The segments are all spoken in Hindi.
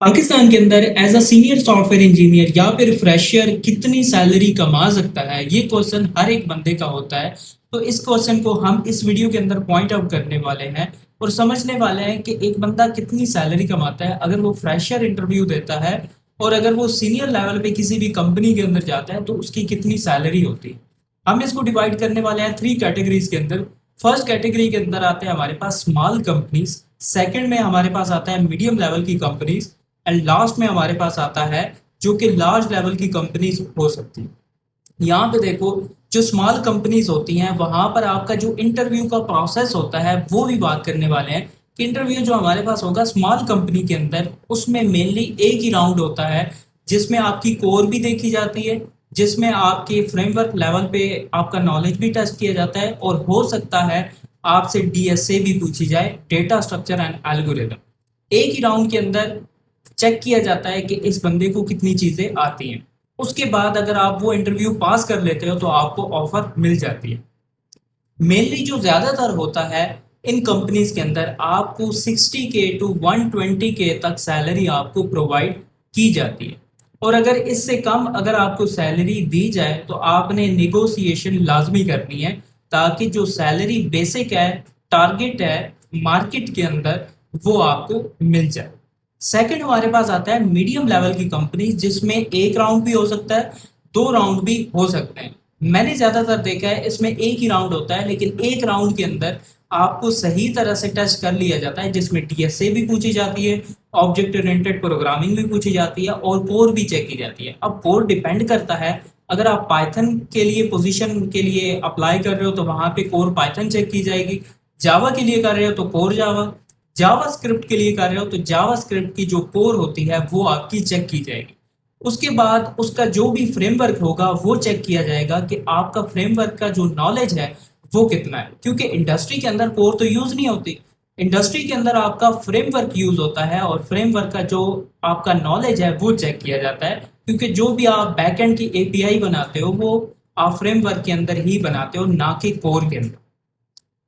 पाकिस्तान के अंदर as a senior software engineer या फिर फ्रेशर कितनी सैलरी कमा सकता है, ये क्वेश्चन हर एक बंदे का होता है। तो इस क्वेश्चन को हम इस वीडियो के अंदर पॉइंट आउट करने वाले हैं और समझने वाले हैं कि एक बंदा कितनी सैलरी कमाता है अगर वो फ्रेशर इंटरव्यू देता है, और अगर वो सीनियर लेवल पे किसी भी कंपनी के अंदर जाता है तो उसकी कितनी सैलरी होती है। हम इसको डिवाइड करने वाले हैं थ्री कैटेगरीज के अंदर। फर्स्ट कैटेगरी के अंदर आते हैं हमारे पास स्मॉल कंपनीज, सेकंड में हमारे पास आता है मीडियम लेवल की कंपनीज, एंड लास्ट में हमारे पास आता है जो कि लार्ज लेवल की कंपनीज हो सकती है। यहाँ पे देखो, जो स्मॉल कंपनीज होती हैं वहां पर आपका जो इंटरव्यू का प्रोसेस होता है वो भी बात करने वाले हैं कि इंटरव्यू जो हमारे पास होगा स्मॉल कंपनी के अंदर, उसमें मेनली एक ही राउंड होता है जिसमें आपकी कोर भी देखी जाती है, जिसमें आपके फ्रेमवर्क लेवल पे आपका नॉलेज भी टेस्ट किया जाता है, और हो सकता है आपसे डीएसए भी पूछी जाए, डेटा स्ट्रक्चर एंड एल्गोरिथम। एक ही राउंड के अंदर चेक किया जाता है कि इस बंदे को कितनी चीजें आती हैं। उसके बाद अगर आप वो इंटरव्यू पास कर लेते हो तो आपको ऑफर मिल जाती है। मेनली जो ज्यादातर होता है इन कंपनीज के अंदर आपको 60K टू 120K तक सैलरी आपको प्रोवाइड की जाती है, और अगर इससे कम अगर आपको सैलरी दी जाए तो आपने निगोशिएशन लाजमी करनी है, ताकि जो सैलरी बेसिक है, टारगेट है मार्केट के अंदर, वो आपको मिल जाए। सेकंड हमारे पास आता है मीडियम लेवल की कंपनी, जिसमें एक राउंड भी हो सकता है, दो राउंड भी हो सकते हैं। मैंने ज्यादातर देखा है इसमें एक ही राउंड होता है, लेकिन एक राउंड के अंदर आपको सही तरह से टेस्ट कर लिया जाता है, जिसमें डीएसए भी पूछी जाती है, ऑब्जेक्ट ओरिएंटेड प्रोग्रामिंग भी पूछी जाती है, और कोर भी चेक की जाती है। अब कोर डिपेंड करता है, अगर आप पाइथन के लिए पोजीशन के लिए अप्लाई कर रहे हो तो वहां पे कोर पाइथन चेक की जाएगी, जावा के लिए कर रहे हो तो कोर जावा, जावा स्क्रिप्ट के लिए कर रहे हो तो जावा स्क्रिप्ट की जो कोर होती है वो आपकी चेक की जाएगी। उसके बाद उसका जो भी फ्रेमवर्क होगा वो चेक किया जाएगा कि आपका फ्रेमवर्क का जो नॉलेज है वो कितना है, क्योंकि इंडस्ट्री के अंदर कोर तो यूज नहीं होती, इंडस्ट्री के अंदर आपका फ्रेमवर्क यूज होता है, और फ्रेमवर्क का जो आपका नॉलेज है वो चेक किया जाता है, क्योंकि जो भी आप बैकएंड की एपीआई बनाते हो वो आप फ्रेमवर्क के अंदर ही बनाते हो, ना कि कोर के अंदर।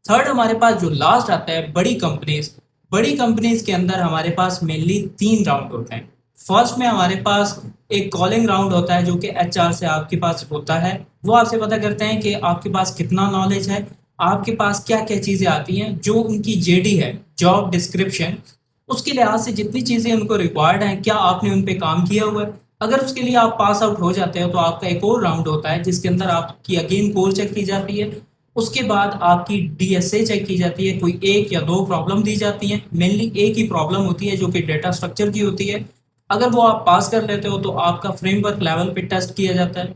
थर्ड हमारे पास जो लास्ट आता है बड़ी कंपनीज। बड़ी कंपनीज के अंदर हमारे पास मेनली तीन राउंड होते हैं। फर्स्ट में हमारे पास एक कॉलिंग राउंड होता है जो कि एचआर से आपके पास होता है। वो आपसे पता करते हैं कि आपके पास कितना नॉलेज है, आपके पास क्या क्या चीज़ें आती हैं, जो उनकी जेडी है, जॉब डिस्क्रिप्शन, उसके लिहाज से जितनी चीज़ें उनको रिक्वायर्ड हैं, क्या आपने उन पे काम किया हुआ है। अगर उसके लिए आप पास आउट हो जाते हो तो आपका एक और राउंड होता है जिसके अंदर आपकी अगेन कोर चेक की जाती है। उसके बाद आपकी डीएसए चेक की जाती है, कोई एक या दो प्रॉब्लम दी जाती है, मेनली एक ही प्रॉब्लम होती है जो कि डेटा स्ट्रक्चर की होती है। अगर वो आप पास कर लेते हो तो आपका फ्रेमवर्क लेवल पे टेस्ट किया जाता है।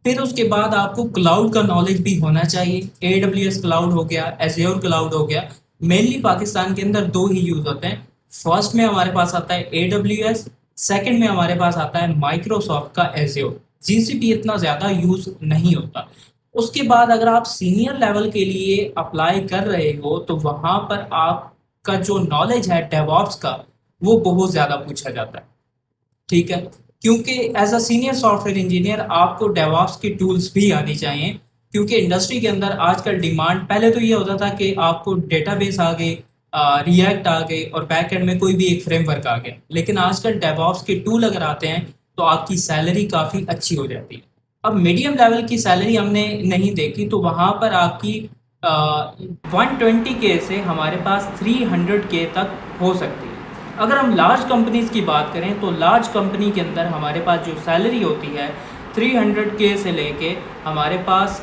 फिर उसके बाद आपको क्लाउड का नॉलेज भी होना चाहिए, AWS क्लाउड हो गया, एज़्योर क्लाउड हो गया। मेनली पाकिस्तान के अंदर दो ही यूज होते हैं। फर्स्ट में हमारे पास आता है AWS, सेकंड में हमारे पास आता है माइक्रोसॉफ्ट का एज़्योर। जीसीपी इतना ज्यादा यूज नहीं होता। उसके बाद अगर आप सीनियर लेवल के लिए अप्लाई कर रहे हो तो वहां पर आपका जो नॉलेज है डेवऑप्स का वो बहुत ज्यादा पूछा जाता है। ठीक है, क्योंकि as a senior software engineer आपको डेवऑप्स की टूल्स भी आनी चाहिए, क्योंकि इंडस्ट्री के अंदर आजकल डिमांड, पहले तो ये होता था कि आपको डेटाबेस आ गए, रिएक्ट आ गए, और बैक एंड में कोई भी एक फ्रेमवर्क आ गया, लेकिन आजकल डेवऑप्स के टूल अगर आते हैं तो आपकी सैलरी काफ़ी अच्छी हो जाती है। अब मीडियम लेवल की सैलरी हमने नहीं देखी, तो वहाँ पर आपकी 120K से हमारे पास 300K तक हो सकती है। अगर हम लार्ज कंपनीज की बात करें तो लार्ज कंपनी के अंदर हमारे पास जो सैलरी होती है 300K से लेके हमारे पास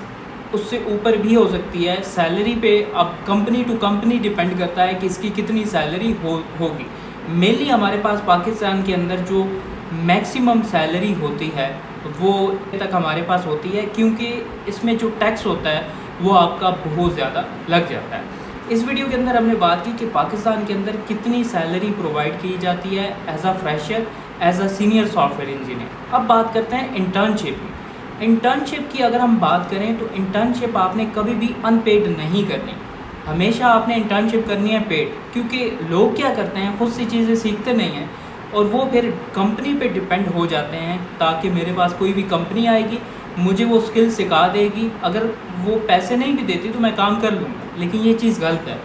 उससे ऊपर भी हो सकती है सैलरी पे। अब कंपनी टू कंपनी डिपेंड करता है कि इसकी कितनी सैलरी होगी। मेनली हमारे पास पाकिस्तान के अंदर जो मैक्सिमम सैलरी होती है वो तक हमारे पास होती है, क्योंकि इसमें जो टैक्स होता है वो आपका बहुत ज़्यादा लग जाता है। इस वीडियो के अंदर हमने बात की कि पाकिस्तान के अंदर कितनी सैलरी प्रोवाइड की जाती है as a fresher, as a senior software engineer. अब बात करते हैं इंटर्नशिप की। इंटर्नशिप की अगर हम बात करें तो इंटर्नशिप आपने कभी भी अनपेड नहीं करनी, हमेशा आपने इंटर्नशिप करनी है पेड, क्योंकि लोग क्या करते हैं खुद सी चीज़ें सीखते नहीं हैं और वो फिर कंपनी पे डिपेंड हो जाते हैं, ताकि मेरे पास कोई भी कंपनी आएगी मुझे वो स्किल सिखा देगी, अगर वो पैसे नहीं भी देती तो मैं काम कर लूँगा। लेकिन ये चीज़ गलत है।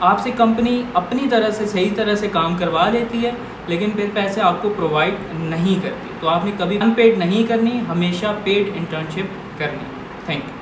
आपसे कंपनी अपनी तरह से सही तरह से काम करवा लेती है, लेकिन फिर पैसे आपको प्रोवाइड नहीं करती। तो आपने कभी अनपेड नहीं करनी, हमेशा पेड इंटर्नशिप करनी। Thank you.